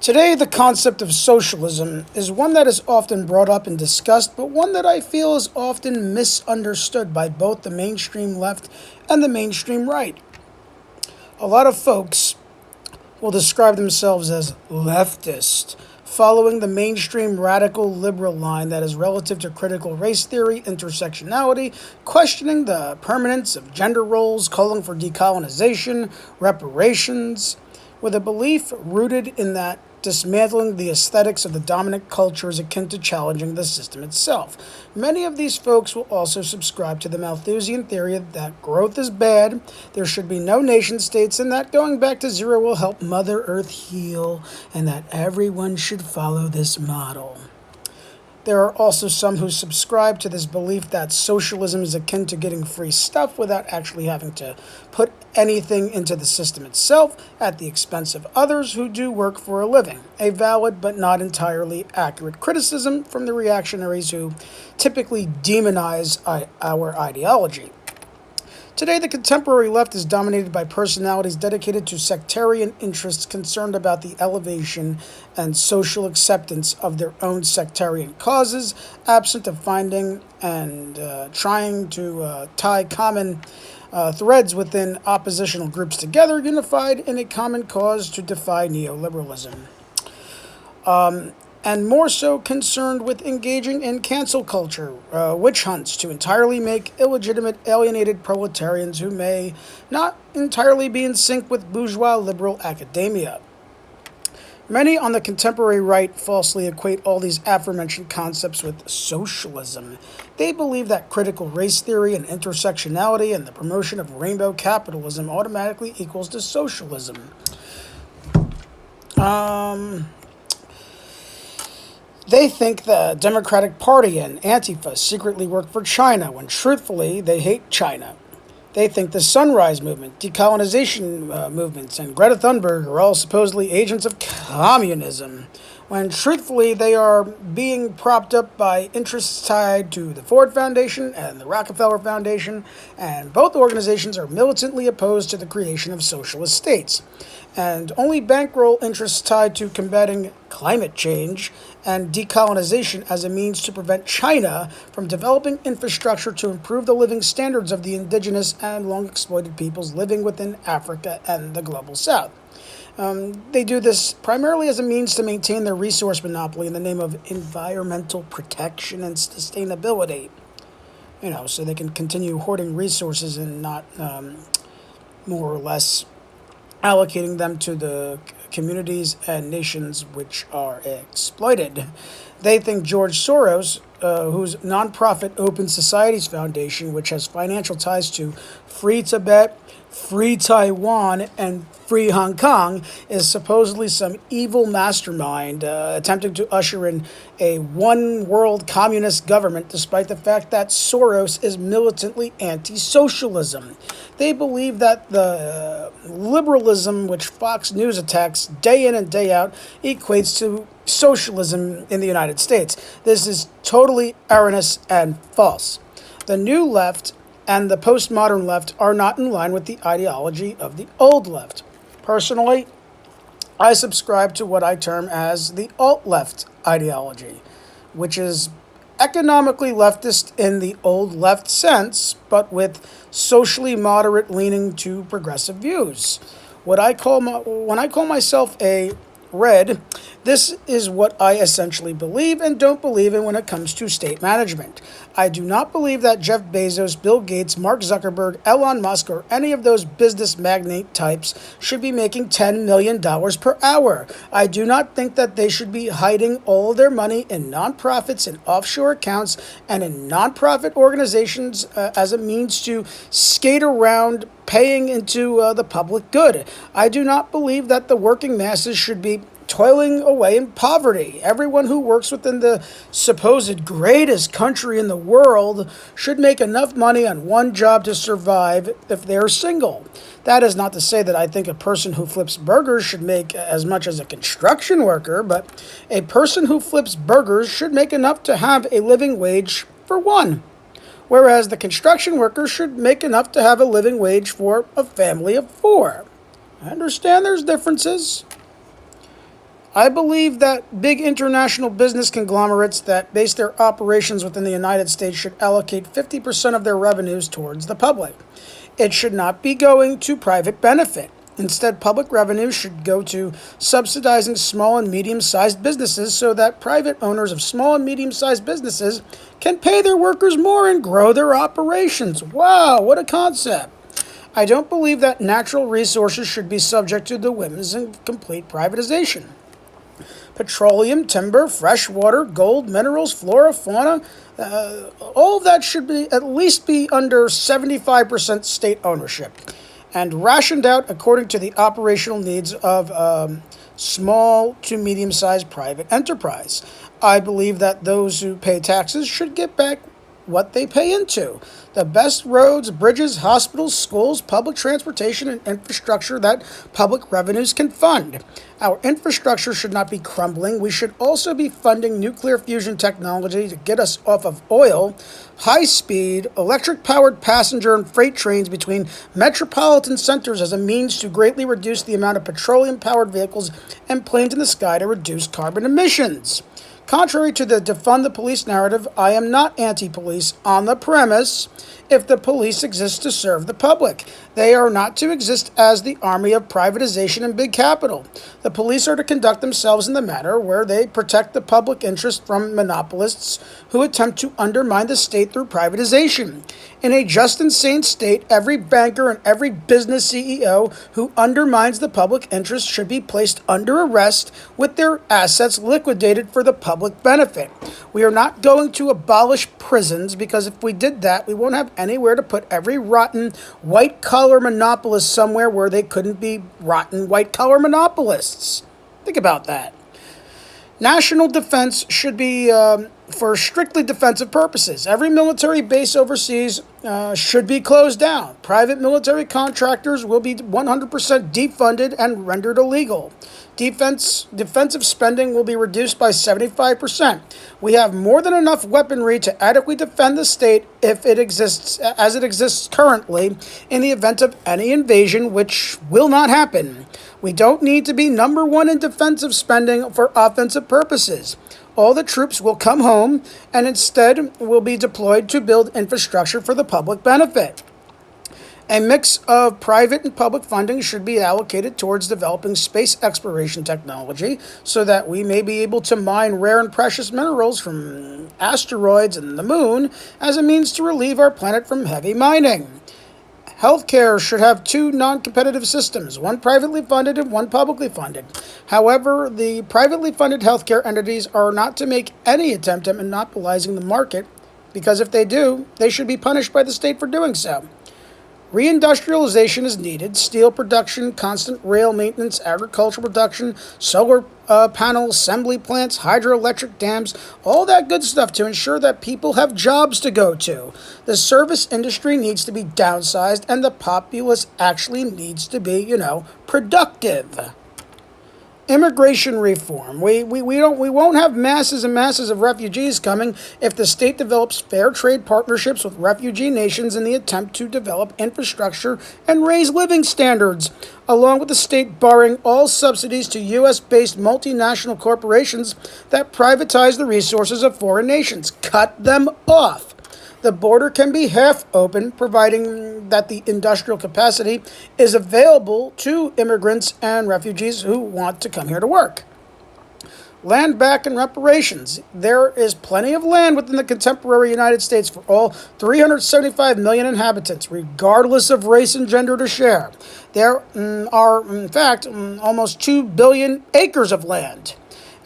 Today, the concept of socialism is one that is often brought up and discussed, but one that I feel is often misunderstood by both the mainstream left and the mainstream right. A lot of folks will describe themselves as leftist, following the mainstream radical liberal line that is relative to critical race theory, intersectionality, questioning the permanence of gender roles, calling for decolonization, reparations, with a belief rooted in that dismantling the aesthetics of the dominant culture is akin to challenging the system itself. Many of these folks will also subscribe to the Malthusian theory that growth is bad, there should be no nation states, and that going back to zero will help Mother Earth heal, and that everyone should follow this model. There are also some who subscribe to this belief that socialism is akin to getting free stuff without actually having to put anything into the system itself at the expense of others who do work for a living. A valid but not entirely accurate criticism from the reactionaries who typically demonize our ideology. Today, the contemporary left is dominated by personalities dedicated to sectarian interests concerned about the elevation and social acceptance of their own sectarian causes, absent of finding and trying to tie common threads within oppositional groups together, unified in a common cause to defy neoliberalism. And more so concerned with engaging in cancel culture, witch hunts to entirely make illegitimate alienated proletarians who may not entirely be in sync with bourgeois liberal academia. Many on the contemporary right falsely equate all these aforementioned concepts with socialism. They believe that critical race theory and intersectionality and the promotion of rainbow capitalism automatically equals to socialism. They think the Democratic Party and Antifa secretly work for China when truthfully they hate China. They think the Sunrise Movement, decolonization movements, and Greta Thunberg are all supposedly agents of communism, when truthfully they are being propped up by interests tied to the Ford Foundation and the Rockefeller Foundation, and both organizations are militantly opposed to the creation of socialist states, and only bankroll interests tied to combating climate change and decolonization as a means to prevent China from developing infrastructure to improve the living standards of the indigenous and long-exploited peoples living within Africa and the global south. They do this primarily as a means to maintain their resource monopoly in the name of environmental protection and sustainability. So they can continue hoarding resources and not more or less allocating them to the communities and nations which are exploited. They think George Soros, whose nonprofit Open Societies Foundation, which has financial ties to Free Tibet, Free Taiwan, and Free Hong Kong, is supposedly some evil mastermind attempting to usher in a one-world communist government, despite the fact that Soros is militantly anti-socialism. They believe that the liberalism which Fox News attacks day in and day out equates to socialism in the United States. This is totally erroneous and false. The new left and the postmodern left are not in line with the ideology of the old left. Personally, I subscribe to what I term as the alt-left ideology, which is economically leftist in the old left sense, but with socially moderate leaning to progressive views. When I call myself a RED, this is what I essentially believe and don't believe in when it comes to state management. I do not believe that Jeff Bezos, Bill Gates, Mark Zuckerberg, Elon Musk, or any of those business magnate types should be making $10 million per hour. I do not think that they should be hiding all of their money in nonprofits and offshore accounts and in nonprofit organizations as a means to skate around paying into the public good. I do not believe that the working masses should be toiling away in poverty. Everyone who works within the supposed greatest country in the world should make enough money on one job to survive if they're single. That is not to say that I think a person who flips burgers should make as much as a construction worker, but a person who flips burgers should make enough to have a living wage for one, whereas the construction worker should make enough to have a living wage for a family of four. I understand there's differences. I believe that big international business conglomerates that base their operations within the United States should allocate 50% of their revenues towards the public. It should not be going to private benefit. Instead, public revenue should go to subsidizing small and medium-sized businesses so that private owners of small and medium-sized businesses can pay their workers more and grow their operations. Wow, what a concept. I don't believe that natural resources should be subject to the whims and complete privatization. Petroleum, timber, fresh water, gold, minerals, flora, fauna, all of that should be at least be under 75% state ownership and rationed out according to the operational needs of small to medium-sized private enterprise. I believe that those who pay taxes should get back what they pay into. The best roads, bridges, hospitals, schools, public transportation, and infrastructure that public revenues can fund. Our infrastructure should not be crumbling. We should also be funding nuclear fusion technology to get us off of oil, high-speed, electric-powered passenger and freight trains between metropolitan centers as a means to greatly reduce the amount of petroleum-powered vehicles and planes in the sky to reduce carbon emissions. Contrary to the defund the police narrative, I am not anti-police on the premise if the police exist to serve the public. They are not to exist as the army of privatization and big capital. The police are to conduct themselves in the manner where they protect the public interest from monopolists who attempt to undermine the state through privatization. In a just and sane state, every banker and every business CEO who undermines the public interest should be placed under arrest with their assets liquidated for the public benefit. We are not going to abolish prisons because if we did that, we won't have anywhere to put every rotten white-collar monopolist somewhere where they couldn't be rotten white-collar monopolists. Think about that. National defense should be for strictly defensive purposes. Every military base overseas should be closed down. Private military contractors will be 100% defunded and rendered illegal. Defensive spending will be reduced by 75%. We have more than enough weaponry to adequately defend the state if it exists as it exists currently in the event of any invasion, which will not happen. We don't need to be number one in defensive spending for offensive purposes. All the troops will come home and instead will be deployed to build infrastructure for the public benefit. A mix of private and public funding should be allocated towards developing space exploration technology so that we may be able to mine rare and precious minerals from asteroids and the moon as a means to relieve our planet from heavy mining. Healthcare should have two non-competitive systems, one privately funded and one publicly funded. However, the privately funded healthcare entities are not to make any attempt at monopolizing the market because if they do, they should be punished by the state for doing so. Reindustrialization is needed. Steel production, constant rail maintenance, agricultural production, solar panel assembly plants, hydroelectric dams, all that good stuff to ensure that people have jobs to go to. The service industry needs to be downsized and the populace actually needs to be, productive. Immigration reform. We won't have masses and masses of refugees coming if the state develops fair trade partnerships with refugee nations in the attempt to develop infrastructure and raise living standards, along with the state barring all subsidies to U.S.-based multinational corporations that privatize the resources of foreign nations. Cut them off. The border can be half open, providing that the industrial capacity is available to immigrants and refugees who want to come here to work. Land back and reparations. There is plenty of land within the contemporary United States for all 375 million inhabitants, regardless of race and gender, to share. There are, in fact, almost 2 billion acres of land.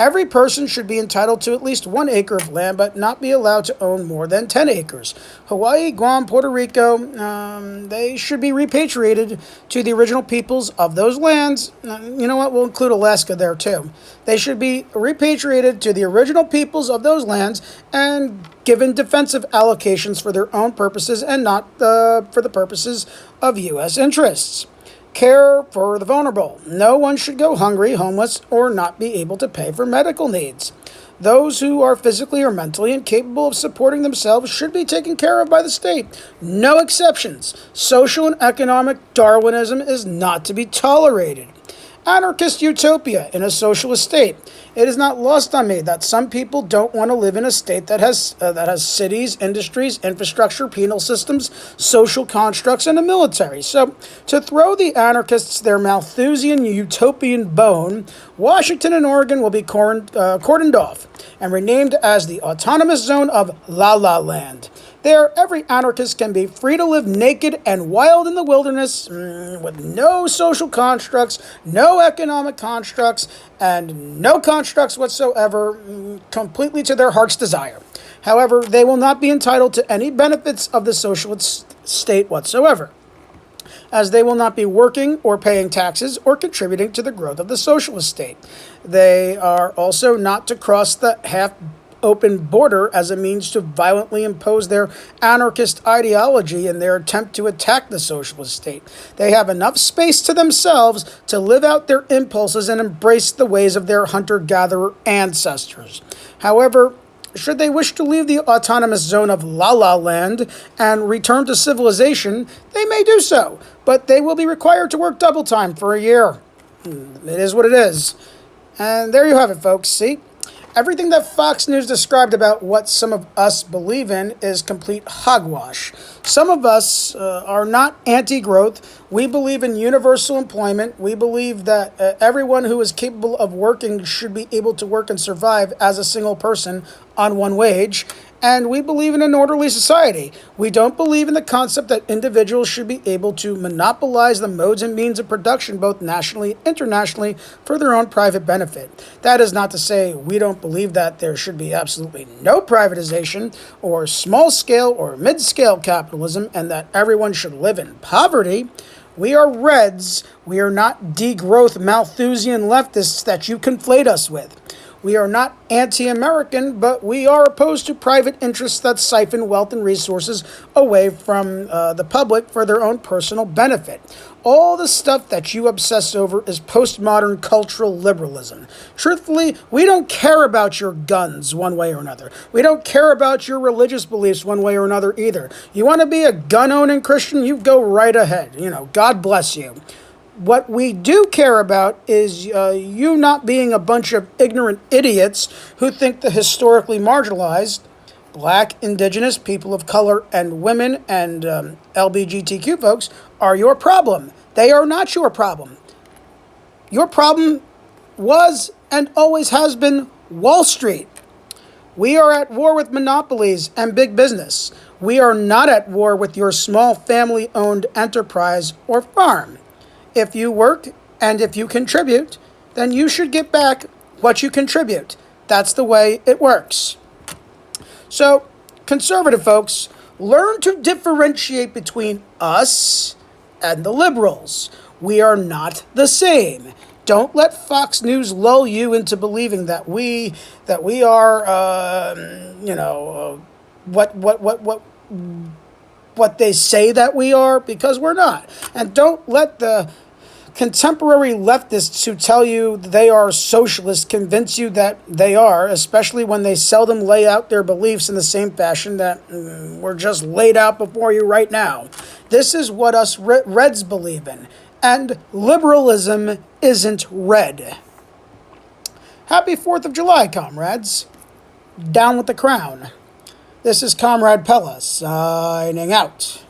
Every person should be entitled to at least 1 acre of land, but not be allowed to own more than 10 acres. Hawaii, Guam, Puerto Rico, they should be repatriated to the original peoples of those lands. You know what? We'll include Alaska there too. They should be repatriated to the original peoples of those lands and given defensive allocations for their own purposes and not for the purposes of U.S. interests. Care for the vulnerable. No one should go hungry, homeless, or not be able to pay for medical needs. Those who are physically or mentally incapable of supporting themselves should be taken care of by the state. No exceptions. Social and economic Darwinism is not to be tolerated. anarchist utopia in a socialist state. It is not lost on me that some people don't want to live in a state that has cities, industries, infrastructure, penal systems, social constructs, and a military. So, to throw the anarchists their Malthusian utopian bone, Washington and Oregon will be cordoned off and renamed as the Autonomous Zone of La La Land. There, every anarchist can be free to live naked and wild in the wilderness with no social constructs, no economic constructs, and no constructs whatsoever, completely to their heart's desire. However, they will not be entitled to any benefits of the socialist state whatsoever, as they will not be working or paying taxes or contributing to the growth of the socialist state. They are also not to cross the half-open border as a means to violently impose their anarchist ideology in their attempt to attack the socialist state. They have enough space to themselves to live out their impulses and embrace the ways of their hunter-gatherer ancestors. However, should they wish to leave the autonomous zone of La La Land and return to civilization, they may do so, but they will be required to work double time for a year. It is what it is. And there you have it, folks. See? Everything that Fox News described about what some of us believe in is complete hogwash. Some of us are not anti-growth. We believe in universal employment. We believe that everyone who is capable of working should be able to work and survive as a single person on one wage. And we believe in an orderly society. We don't believe in the concept that individuals should be able to monopolize the modes and means of production, both nationally and internationally, for their own private benefit. That is not to say we don't believe that there should be absolutely no privatization or small-scale or mid-scale capitalism and that everyone should live in poverty. We are Reds. We are not degrowth Malthusian leftists that you conflate us with. We are not anti-American, but we are opposed to private interests that siphon wealth and resources away from the public for their own personal benefit. All the stuff that you obsess over is postmodern cultural liberalism. Truthfully, we don't care about your guns one way or another. We don't care about your religious beliefs one way or another either. You want to be a gun-owning Christian? You go right ahead. God bless you. What we do care about is you not being a bunch of ignorant idiots who think the historically marginalized, black, indigenous, people of color, and women and LGBTQ folks are your problem. They are not your problem. Your problem was and always has been Wall Street. We are at war with monopolies and big business. We are not at war with your small family-owned enterprise or farm. If you work and if you contribute, then you should get back what you contribute. That's the way it works. So, conservative folks, learn to differentiate between us and the liberals. We are not the same. Don't let Fox News lull you into believing that we are, what they say that we are, because we're not. And don't let the contemporary leftists who tell you they are socialists convince you that they are, especially when they seldom lay out their beliefs in the same fashion that were just laid out before you right now. This is what us Reds believe in. And liberalism isn't red. Happy 4th of July, comrades. Down with the crown. This is Comrade Pella signing out.